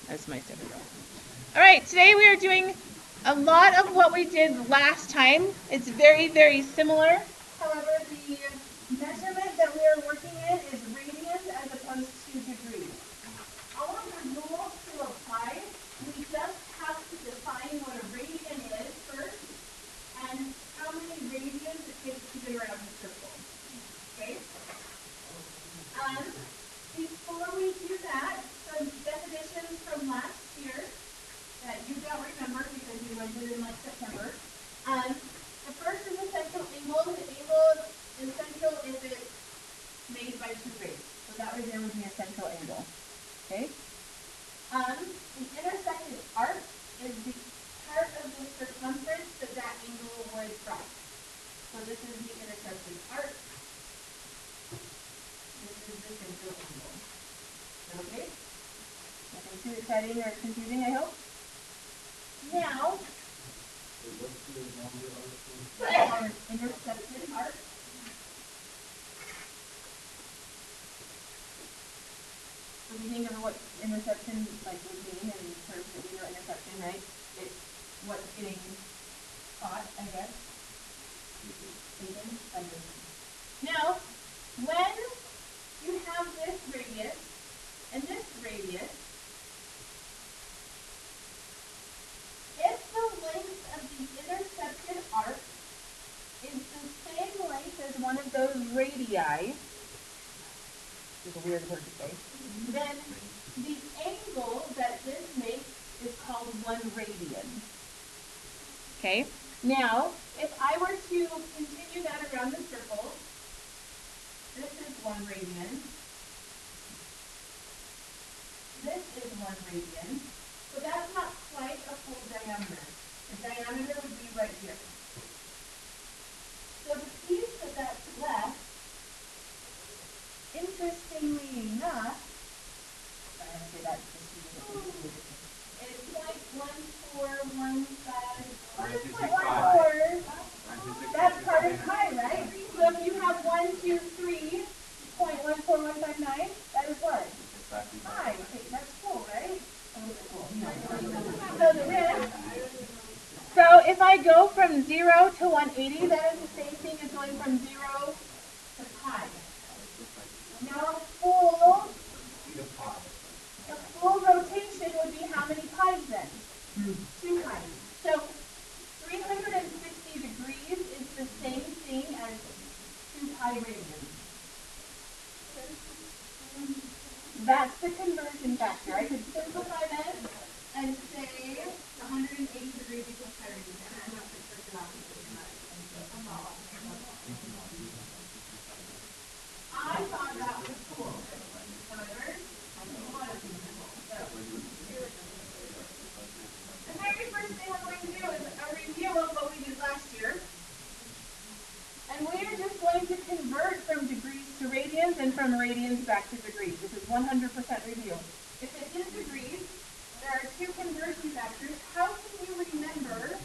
That's my favorite. All right, today we are doing a lot of what we did last time. It's very, very similar. However, the measurement that we are working in is radians as opposed to degrees. All of the rules to apply, we just have to define what a radian is first and how many radians it takes to get around the circle. Okay? Before we do that, some definitions from last year that you don't remember because we went through in like September. The first is essential angle. The angle is essential if it's made by two rays. So that right there would be essential angle. Okay? The intersected arc is the part of the circumference that that angle would cross. So this is the intersected arc. This is the central angle. Okay? Nothing too exciting or confusing, I hope. Now, our intercepted arc. So we think of what interception like would mean in terms that we know interception, right? It's what's getting caught, I guess. Now, when you have this radius and this radius, if the length of the intercepted arc is the same length as one of those radii, which is a weird word to say, then the angle that this makes is called 1 radian. Okay? Now, if I were to continue that around the circle, this is 1 radian. This is 1 radian. But that's not quite a full diameter. The diameter would be right here. So the piece that's left, interestingly enough, I have to say that just it's 0.1415. That's part of pi, right? So if you have 123.14159, that is what? Pi. That's cool, right? So if I go from 0 to 180, that is the same thing as going from 0 to pi. Now a full rotation would be how many pi's then? 2 pi's. So 360 degrees is the same thing as 2 pi radians. That's the conversion factor. I could simplify this and say 180 degrees equals pi radians. And I'm not sure I thought that was cool. However, the very first thing we're going to do is a review of what we did last year. And we are just going to convert from degrees to radians and from radians back to degrees. This is 100% review. If it is degrees, there are 2 conversion factors. How can you remember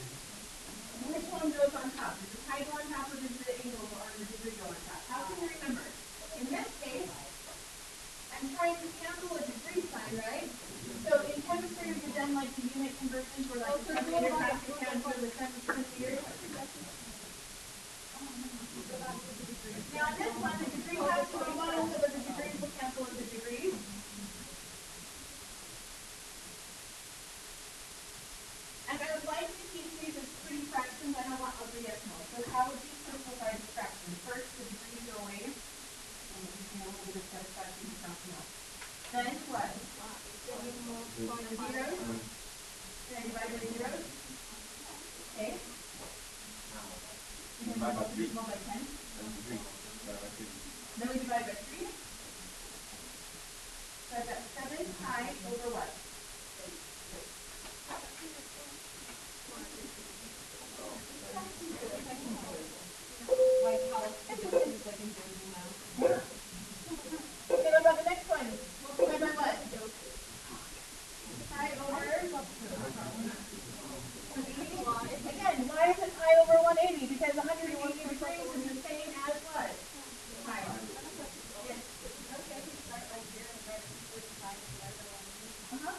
which one goes on top? Does the pi go on top or does the angle or the degree go on top? How can you remember? In this case, I'm trying to cancel a degree sign, right? So in chemistry, we've done like the unit conversions where like the centimeter has to cancel the centimeters. Now in this one, the degree has to go on so that the degrees will cancel with the degrees. And I would like to keep these as pretty fractions. I don't want ugly decimals. So how would you simplify the fraction? First, the degrees go away. And you can a little bit of satisfaction to count them out. Then what? The zeros. Can I divide by zeros? Okay. You can divide by 10. Then we divide by 3. So I've got 7 pi over what? Okay, what about the next one? Multiply by what? Pi over 180. Again, why is it pi over 180? Because 180 degrees is the same as what? Pi. Yes. Okay. Uh-huh.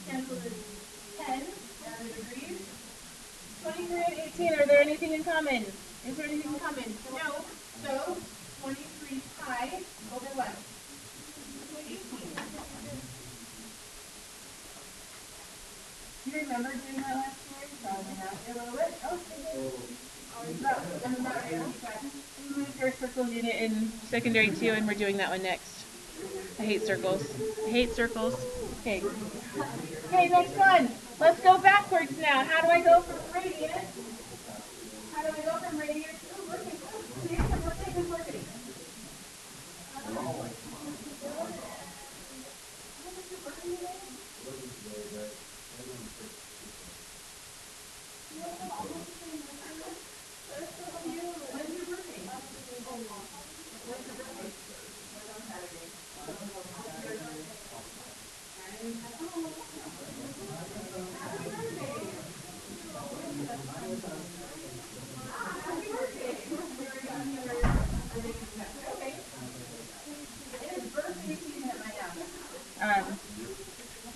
cancel is 10 and the degrees. 23 and 18, are there anything in common? Is there anything in common? No. So 23 pi over what? 18. Do you remember doing that last year? Probably not. A little bit? Oh, I'm about ready. We moved our circle unit in secondary 2 and we're doing that one next. I hate circles. I hate circles. Okay. Okay, next one. Let's go backwards now. How do I go from radius? How do I go from radius? Ooh, working. See, I'm working. Who's working?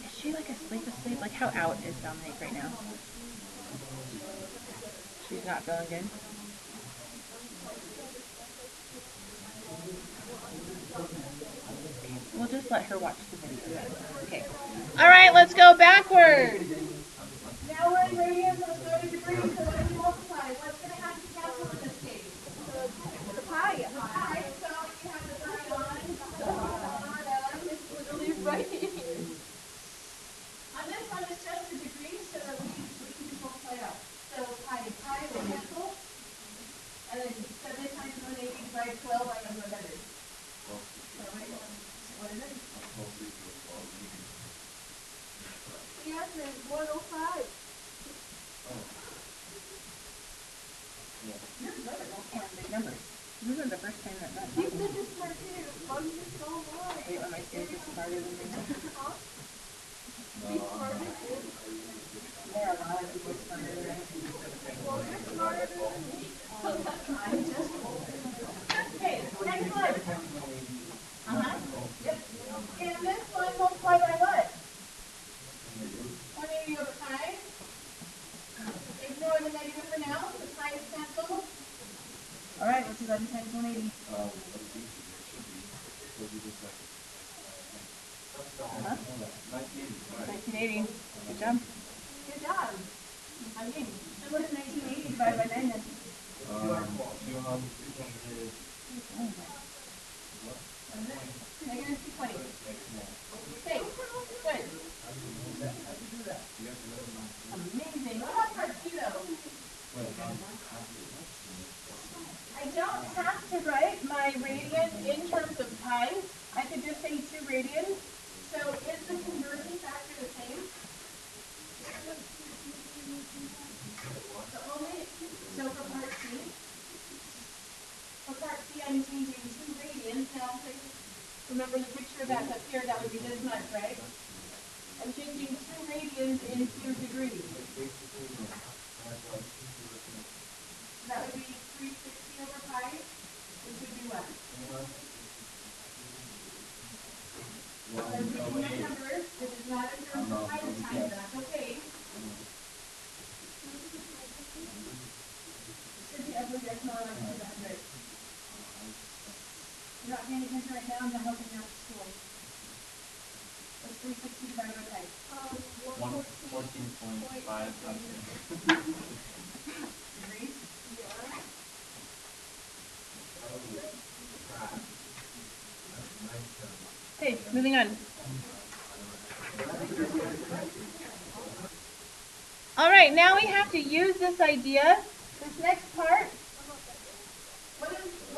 Is she like asleep? Like how out is Dominique right now? She's not feeling good. We'll just let her watch the video then. Okay. All right, let's go backward. Now we're in radians, let's go to degrees. So what do we multiply? What's going to have to cancel in this case? The pi. The pi. So you have the pi on. It's literally right. On this one, it's just the degrees, so that we can just multiply out. So pi will cancel. And then 7 times 180 divided 12, I know what that is. What is it? Yes, it's 105. You're good at big numbers. This isn't the first time that that happened. You said you're smart too. Bugs you so much. Wait, am I saying you're smarter than me? Be smarter too. There are a lot of people smarter than me. Well, you're smarter than me. I'm just older. Okay, next one. Yep. And this one multiplied by what? 180 over pi. Ignore the negative for now. The pi is canceled. All right, what's 11 times 180? 1980. Good job. Good job. I'm game. And what is 1980 divided by 9 then? Negative 220. Okay, good. Amazing. What about part 2 though? I don't have to write my radians in terms of pi. I could just say 2 radians. So is the conversion factor the same? So for part C, I'm changing 2 radians. Now, remember the picture that's up here, that would be this much, right? I'm changing 2 radians into degrees. That would be 360 over pi, which would be what? I'm taking my numbers. This is not in terms of pi this time, but that's okay. Should be ugly, that's more like 100. You're not paying attention right now, I'm not helping you after school. What's 360 divided by pi? 114.5 degrees? Okay, moving on. All right, now we have to use this idea. This next part. What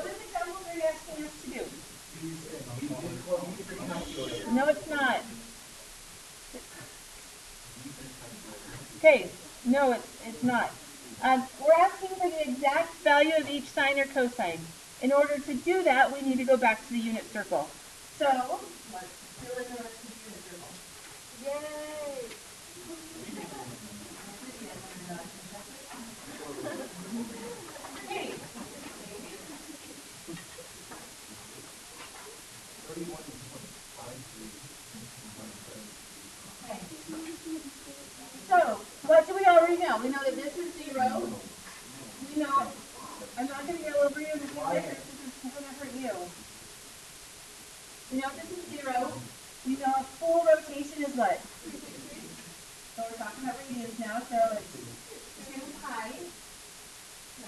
examples are you asking us to do? No, it's not. Okay, no, it's not. We're asking for the exact value of each sine or cosine. In order to do that, we need to go back to the unit circle. So, let's fill in the rest of the unit circle. Yay! Okay. Okay. what? So we're talking about radians now, so it's 2 pi,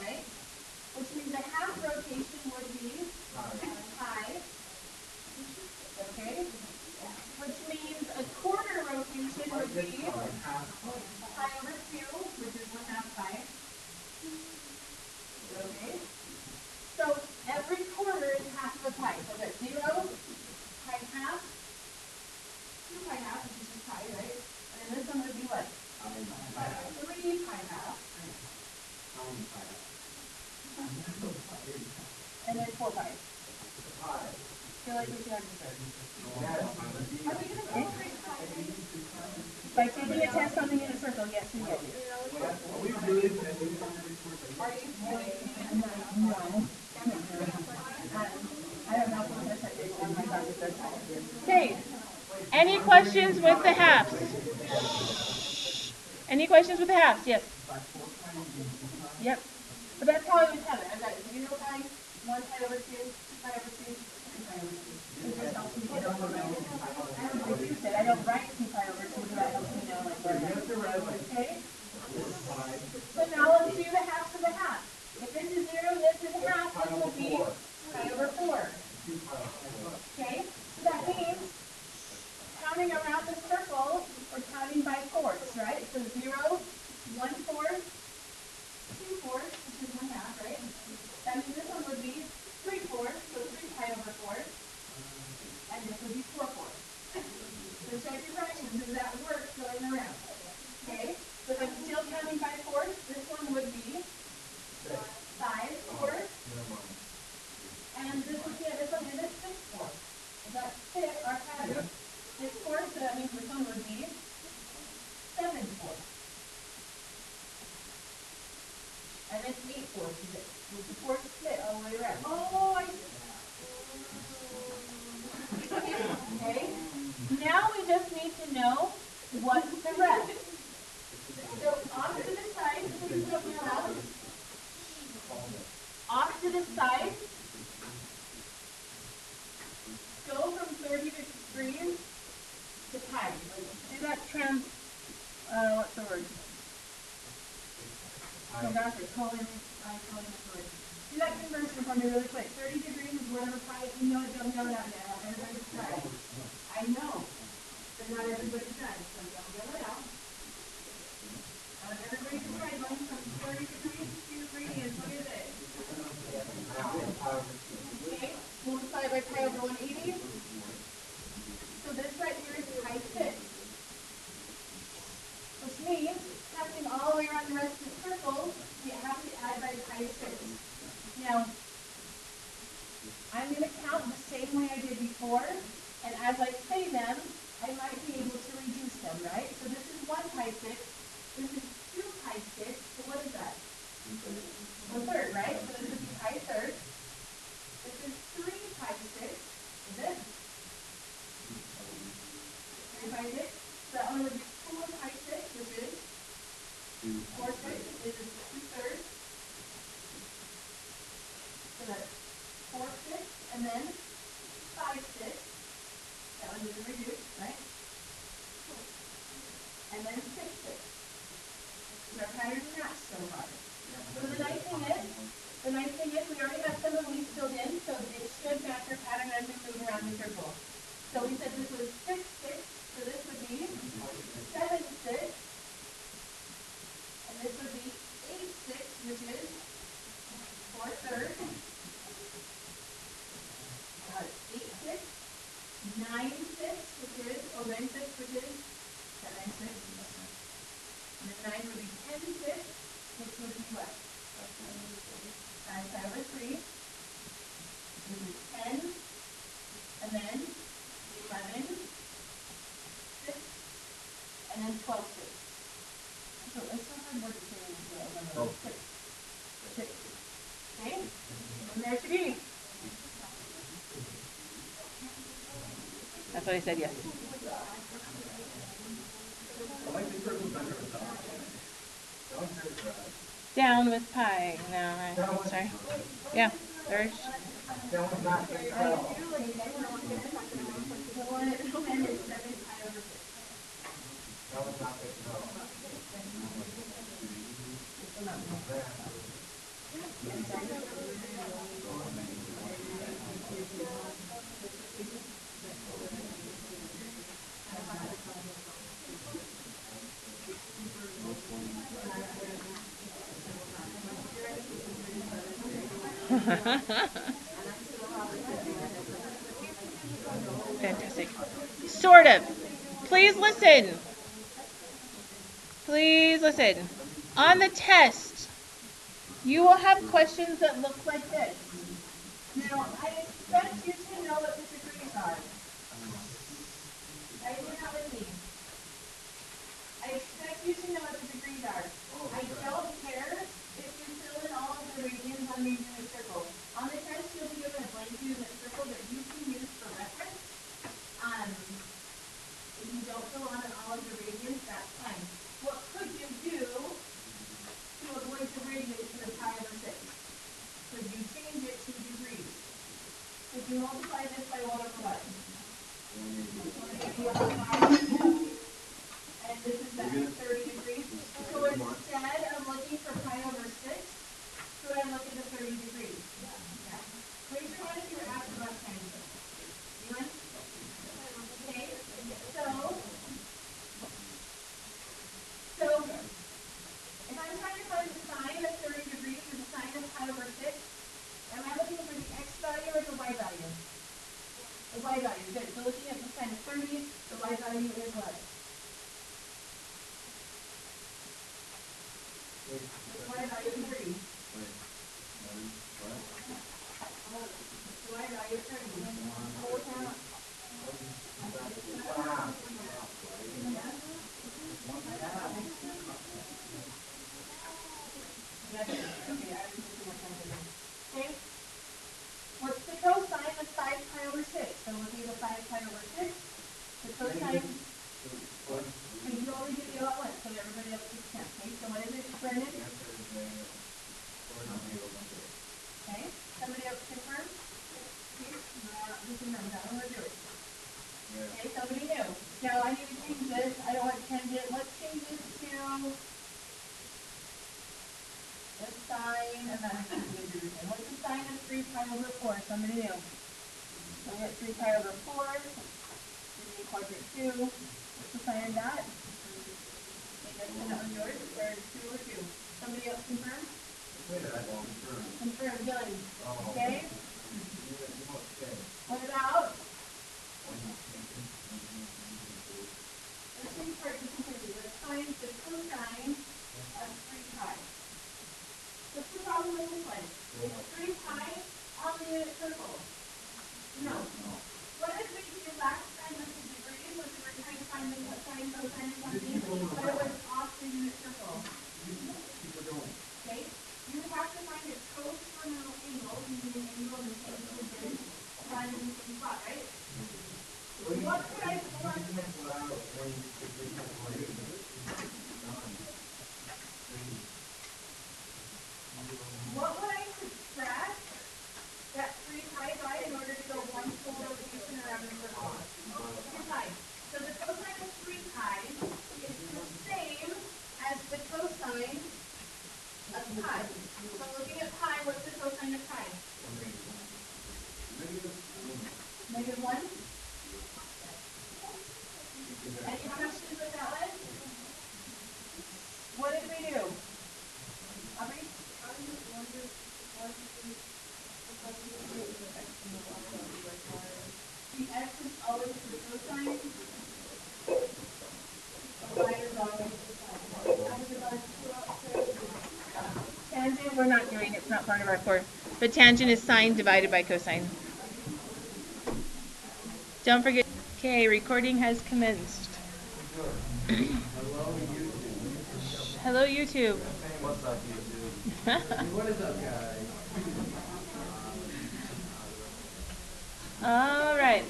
right? Which means a half rotation would be pi, okay? Which means a quarter rotation would be pi over 2, which is 1/2 pi. Okay? So every quarter is half of a pi. So that's 0, pi half, 2 pi half, which is just pi, right? And then this one would be what? 3 pi half. And then 4 pi. Feel like we should have dessert. Are we going to increase pi? By taking a test something in a circle, yes, we will. Are you kidding? No. I don't know if I did. Oh my gosh, okay. Any questions with the halves? Any questions with the halves? Yes. Yep. But that's how I would have it. I've got 0 pi, 1 pi over 2, 2 pi over 2, 3 pi over 2. It just helps me get over it. I don't reduce it. I don't write 2 pi over 2, but that helps me know like where it is. Okay? So now let's do the halves of the half. If this is 0 and this is half, this will be pi over 4. Okay? So that means counting around the circle, we're counting by fourths, right? So 0, 1/4, 2/4, which is 1/2, right? That means this one would be 3/4, so 3 pi over 4. And this would be 4/4. So check your fractions. Does that work going around? Okay? So if I'm still counting by fourths, this one would be 5/4. And this would be this one is 6/4. Does that fit our pattern? 6/4, so that means this one would be 7/4. And it's 8/4, with the fourth split all the way around. Oh, I see. Okay. Now we just need to know what's the rest. So off to the side, please help me out. Off to the side. Go from 30 degrees to pi. Do that what's the word? Oh gosh, I call in this word. Do that conversion for me really quick. 30 degrees is whatever pi, if you know it, don't yell it out now. Everybody's trying. I know, but not everybody's trying, so don't yell it out. Everybody can try going from 30 degrees to radians. What is it? Okay, multiply by pi over 180. So this right here is pi 6. Which means, counting all the way around the rest of the circle, we have to add by pi 6. Now, I'm going to count the same way I did before, and as I say them, I might be able to reduce them, right? So this is 1 pi 6, this is 2 pi 6, so what is that? 1/3, right? So this would be pi 1/3. This is 3 pi 6, is it? 3 pi 6, so that one would be 4 pi 6, which is 4/6, this is 2/3. So that's 4/6, and then 5/6. That one doesn't reduce, right? And then 6/6. So our patterns match so far. So the nice thing is we already have some of these filled in, so it should match our pattern as we move around the circle. So we said this was 6/6, so this would be 7/6. And this would be 8/6, which is 4/3. 8/6, 9/6, which is 9/6, which is 7/6. And then 9 would be 10/6, which would be what? 5 pi over 3. This is 10, and then 11, 6, and then 12/6. So it's not hard word to say as well. 6. Okay? And there should be. That's what I said, yes. Down with pi. No, sorry. Yeah, there's. Fantastic. Sort of. Please listen. Please listen. On the test, you will have questions that look like this. Now, I expect you to know what the degrees are. Are you not with me? I expect you to know what the degrees are. I don't care if you fill in all of the radians on your unit circle. On the test, you'll be given a blank unit circle that you can use for reference. If you don't fill on all of the radians, that's fine. What could you do to avoid the radians to the pi over 6? Could you change it to degrees? Could you multiply this by 1 over what? And this is that 30 degrees. So instead of looking for pi over 6, could I look at the 30 degrees? Yeah. Raise your hand if you were asked about tangent. Anyone? Okay. So if I'm trying to find the sine of 30 degrees or the sine of pi over 6, am I looking for the x value or the y value? The y value. Good. So looking at the sine of 30, the y value is what? The y value is 30. The y value is 30. Okay. What's the cosine of 5 pi over 6? So looking at the 5 pi over 6, the cosine, and you only do the all at once, so everybody else gets 10. Okay, so what is it, Brendan? Okay, somebody else confirm? Okay, who confirms? I don't want to do it. Okay, somebody new. Now I need to change this. I don't want tangent. Let's change this to the sine, and then I can do everything. What's the sine of 3 pi over 4? Somebody new. So we get 3 pi over 4. Give me quadrant 2. What's the sine of that? Okay, that's not on yours. There's 2 over 2. Somebody else confirm? Confirm, Dylan. Okay? What about? Let's change part to completely. Let's find the cosine of 3 pi. What's the problem with this one? Is 3 pi on the unit circle? No. What did we do last time with the degrees? Was we were trying to find the sine, cosine, and something, but it was off the unit circle. Okay? You have to find a coterminal angle using an angle in the same position, find in the same spot, right? What could I pull on this? What would I subtract that 3 pi by in order to go one full rotation around the circle? 3 pi. So the cosine of 3 pi is the same as the cosine of pi. So looking at pi, what's the cosine of pi? Negative 1. Any questions with that one? What did we do? Aubrey? The x is always the cosine. The y is always the sine. Tangent, we're not doing it. It's not part of our course. But tangent is sine divided by cosine. Don't forget. Okay, recording has commenced. Hello, YouTube. What's up, YouTube? What is up, guys? All right.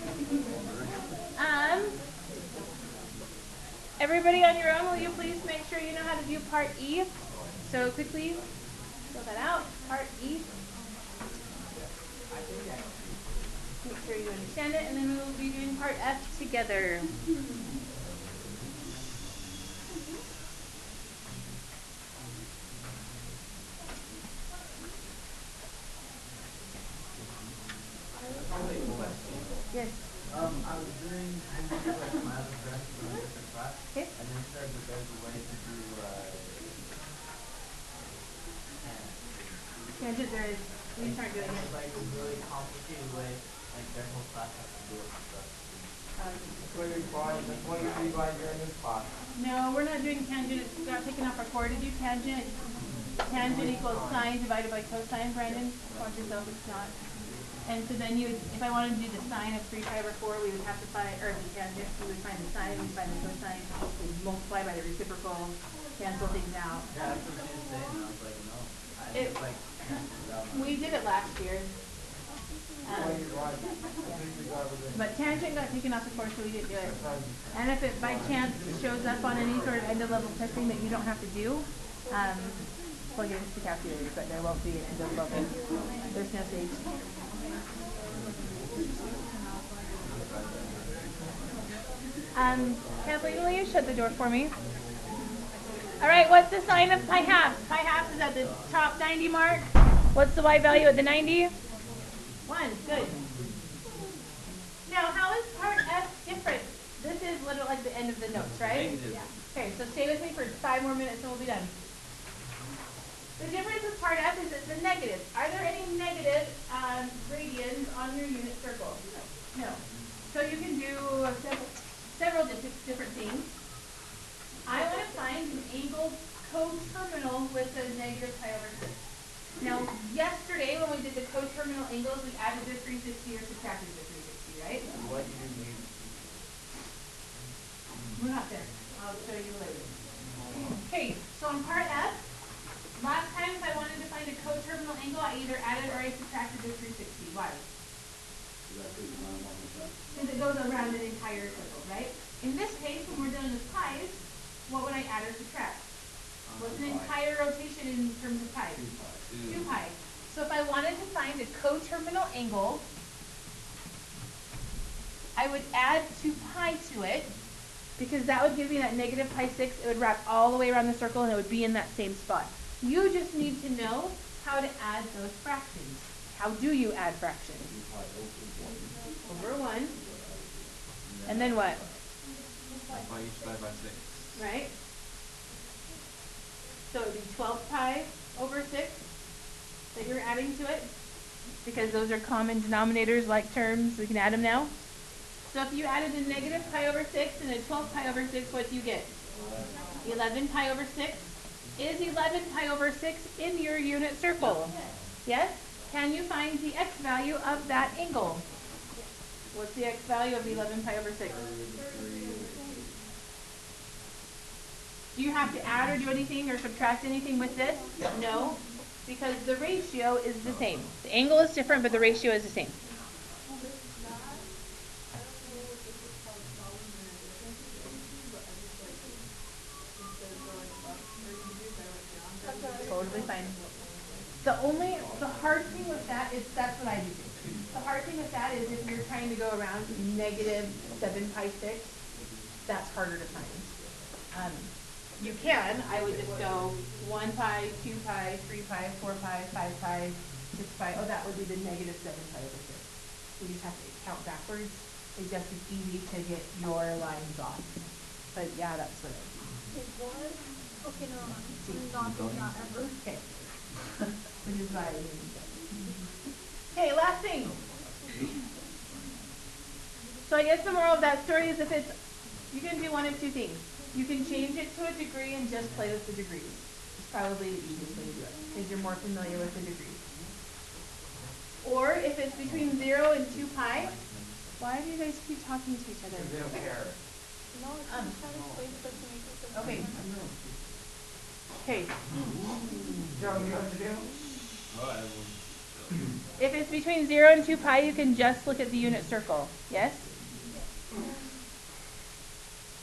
Everybody on your own, will you please make sure you know how to do part E? So quickly, fill that out. Part E. Make sure you understand it, and then we will be doing part F together. tangent there is, we just aren't doing it. It's like a really complicated way, like their whole class has to do it and stuff. That's why you rewind your new class. No, we're not doing tangent. It got taken off our core to do tangent. Tangent equals sine divided by cosine, Brandon. Watch yourself, it's not. And so then you would, if I wanted to do the sine of 3 pi over 4, we would have to find, or the tangent, we would find the sine, we'd find the cosine, we'd multiply by the reciprocal, cancel things out. Yeah, that's what she was saying. I was like, no. I just like canceled it out. We did it last year. But tangent got taken off the course, so we didn't do it. And if it by chance shows up on any sort of end of level testing that you don't have to do, plug it into the calculator, but there won't be an end of level. There's no stage. Kathleen, will you shut the door for me? All right, what's the sign of pi half? Pi half is at the top 90 mark. What's the y value at the 90? 1, good. Now, how is part F different? This is literally like the end of the notes, right? Yeah. Okay, so stay with me for 5 more minutes and we'll be done. The difference with part F is it's a negative. Are there any negative radians on your unit circle? No. So you can do several different things. I want to find an angle coterminal with a negative pi over 6. Now, yesterday when we did the coterminal angles, we added the 360 or subtracted the 360, right? What do you mean? We're not there. I'll show you later. Okay, so on part F, last time if I wanted to find a coterminal angle, I either added or I subtracted the 360. Why? Because it goes around an entire circle, right? In this case, when we're dealing with pi's, what would I add or subtract? What's an entire rotation in terms of pi? 2 pi. So if I wanted to find a coterminal angle, I would add 2 pi to it, because that would give me that negative pi 6. It would wrap all the way around the circle and it would be in that same spot. You just need to know how to add those fractions. How do you add fractions? Over 1. And then what? By each divided by 6. Right? So it would be 12 pi over 6 that you're adding to it, because those are common denominators like terms. We can add them now. So if you added a negative pi over 6 and a 12 pi over 6, what do you get? 11 pi over 6. Is 11 pi over 6 in your unit circle? Yes? Can you find the x value of that angle? What's the x value of 11 pi over 6? Do you have to add or do anything or subtract anything with this? No, because the ratio is the same. The angle is different, but the ratio is the same. Totally fine. The hard thing with that is, that's what I do. The hard thing with that is if you're trying to go around negative 7 pi 6, that's harder to find. You can, I would just go 1 pi, 2 pi, 3 pi, 4 pi, 5 pi, 6 pi. Oh, that would be the negative 7 pi over 6. You just have to count backwards. It's just as easy to get your lines off. But yeah, that's what I do. Okay, no, not ever. Okay. Which is why I didn't do. Okay, last thing. So I guess the moral of that story is, if it's, you can do one of 2 things. You can change it to a degree and just play with the degrees. It's probably the easiest way to do it, because you're more familiar with the degrees. Or if it's between 0 and 2 pi, why do you guys keep talking to each other? They don't care. No, it's just trying to explain stuff to make it simple. Okay. Okay. Joe, you know what to do? If it's between 0 and 2 pi, you can just look at the unit circle. Yes?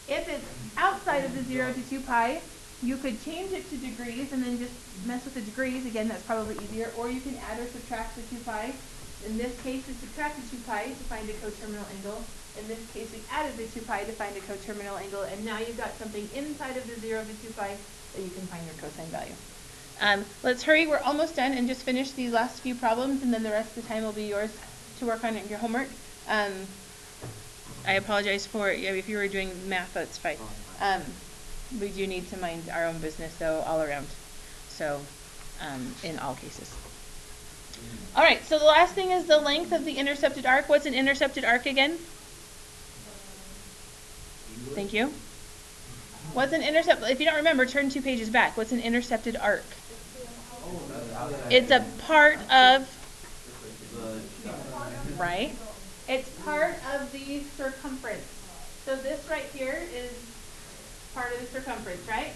If it's outside of the 0 to 2 pi, you could change it to degrees and then just mess with the degrees. Again, that's probably easier. Or you can add or subtract the 2 pi. In this case, we subtracted 2 pi to find a coterminal angle. In this case, we added the 2 pi to find a coterminal angle. And now you've got something inside of the 0 to 2 pi that you can find your cosine value. Let's hurry. We're almost done, and just finish these last few problems, and then the rest of the time will be yours to work on your homework. I apologize for, if you were doing math, that's fine. We do need to mind our own business, though, all around. So, in all cases. All right, so the last thing is the length of the intercepted arc. What's an intercepted arc again? Thank you. What's an intercept? If you don't remember, turn 2 pages back. What's an intercepted arc? It's a part of, right? It's part of the circumference. So this right here is part of the circumference, right?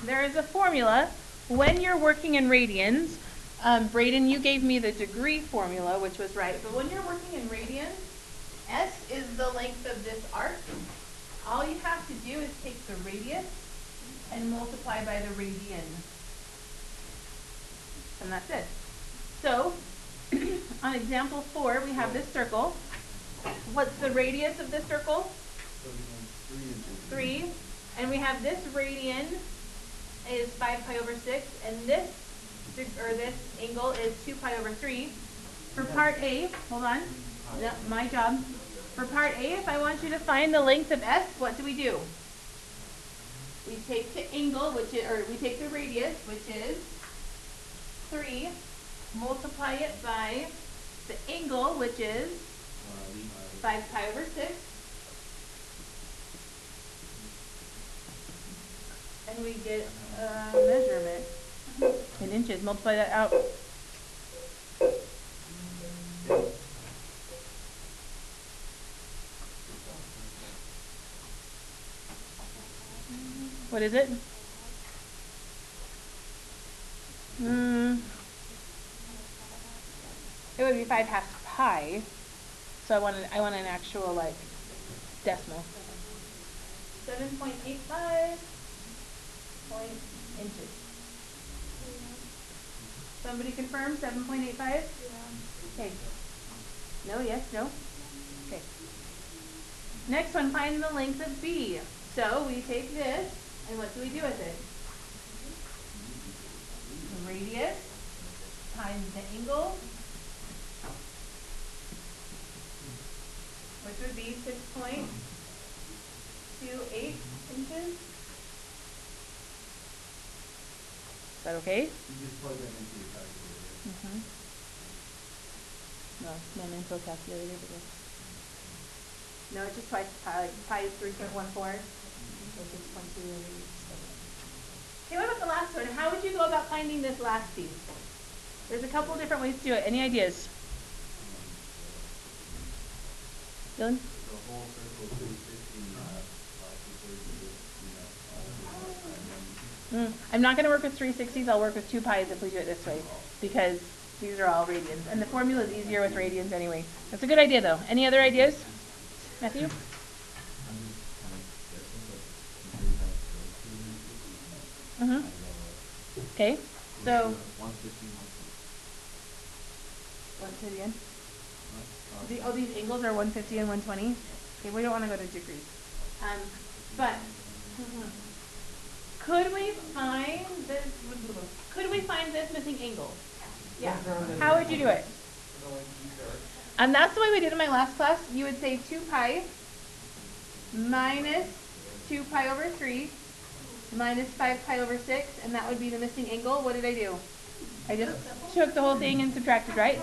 There is a formula when you're working in radians. Braden, you gave me the degree formula, which was right. But when you're working in radians, S is the length of this arc. All you have to do is take the radius and multiply by the radian. And that's it. So, on example 4, we have this circle. What's the radius of this circle? 3. And we have this radian is 5 pi over 6, and this angle is 2 pi over 3. For part A, hold on, no, my job. For part A, if I want you to find the length of S, what do? We take the angle, we take the radius, which is 3, multiply it by the angle, which is 5 pi over 6. And we get a measurement in inches. Multiply that out. What is it? It would be 5/2 pi. So I want an actual like decimal. 7.85 inches. Somebody confirm 7.85? Yeah. Okay. No, yes, no? Okay. Next one, find the length of B. So we take this, and what do we do with it? The radius times the angle, which would be 6.28 inches. Is that okay? You just plug that into your calculator. No, my mental calculator. No, it's just twice pi. Pi is 3.14. So 6.2. Okay, what about the last one? How would you go about finding this last piece? There's a couple different ways to do it. Any ideas? Dylan? The whole circle 360. I'm not going to work with 360s. I'll work with 2 pi's if we do it this way, because these are all radians. And the formula is easier with radians anyway. That's a good idea, though. Any other ideas? Matthew? Okay, so... What's it again? These angles are 150 and 120. Okay, we don't want to go to degrees. But... Could we find this missing angle? Yeah. How would you do it? And that's the way we did in my last class. You would say 2 pi minus 2 pi over 3 minus 5 pi over 6, and that would be the missing angle. What did I do? I just took the whole thing and subtracted, right?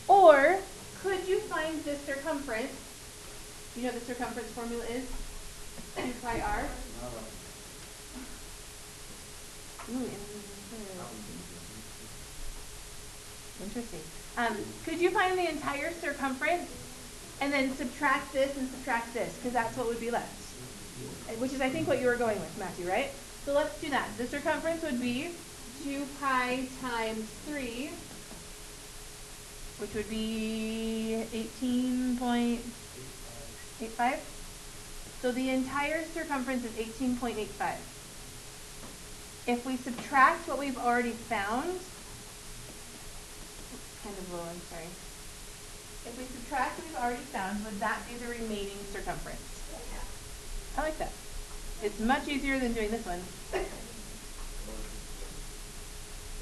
Or could you find the circumference? You know what the circumference formula is? 2 pi r. Interesting. Could you find the entire circumference and then subtract this and subtract this? Because that's what would be left. Which is, I think, what you were going with, Matthew, right? So let's do that. The circumference would be 2 pi times 3, which would be 18.85. So the entire circumference is 18.85. If we subtract what we've already found, kind of low, I'm sorry. If we subtract what we've already found, would that be the remaining circumference? I like that. It's much easier than doing this one.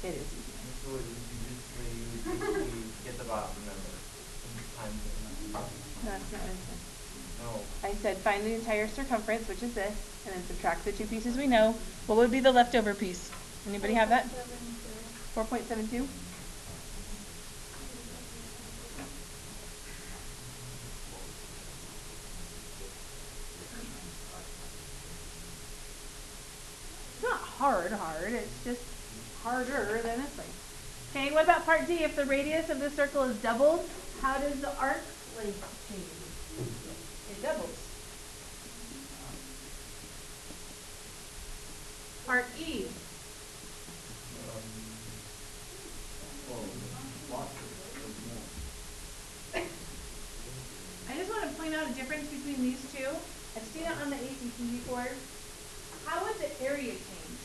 It is easy. So you get the bottom number. No, that's not what I said. No. I said find the entire circumference, which is this, and then subtract the 2 pieces we know. What would be the leftover piece? Anybody have that? 4.72? hard, it's just harder than this way. Okay, what about part D? If the radius of the circle is doubled, how does the arc length change? It doubles. Part E. I just want to point out a difference between these two. I've seen it on the ACT before. How would the area change?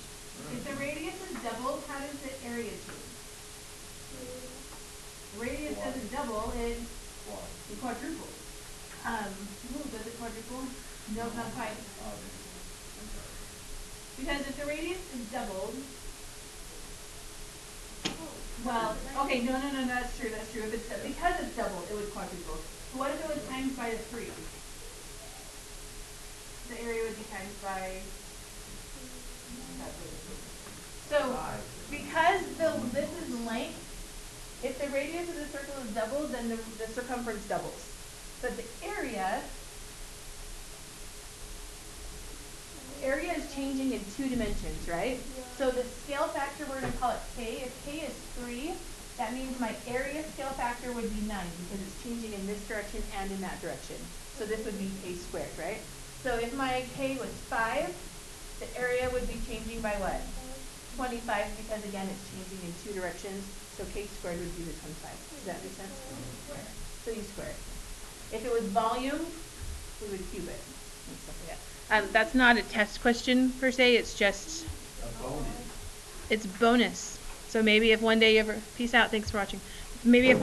If the radius is doubled, how does the area change? The radius doesn't double, it quadruples. Does it quadruple? No, not quite. Because if the radius is doubled, well, okay, no, that's true. If it's because it's doubled, it would quadruple. So what if it was times by the 3? The area would be times by. So because this is length, if the radius of the circle is doubled, then the circumference doubles. But the area is changing in 2 dimensions, right? So the scale factor, we're going to call it K. If K is 3, that means my area scale factor would be 9 because it's changing in this direction and in that direction. So this would be K squared, right? So if my K was 5, the area would be changing by what? 25 because again it's changing in 2 directions. So K squared would be the 25. Does that make sense? So you square it. If it was volume, we would cube it and stuff like that. That's not a test question per se, it's just, it's bonus. So maybe if one day you ever, peace out, thanks for watching. Maybe if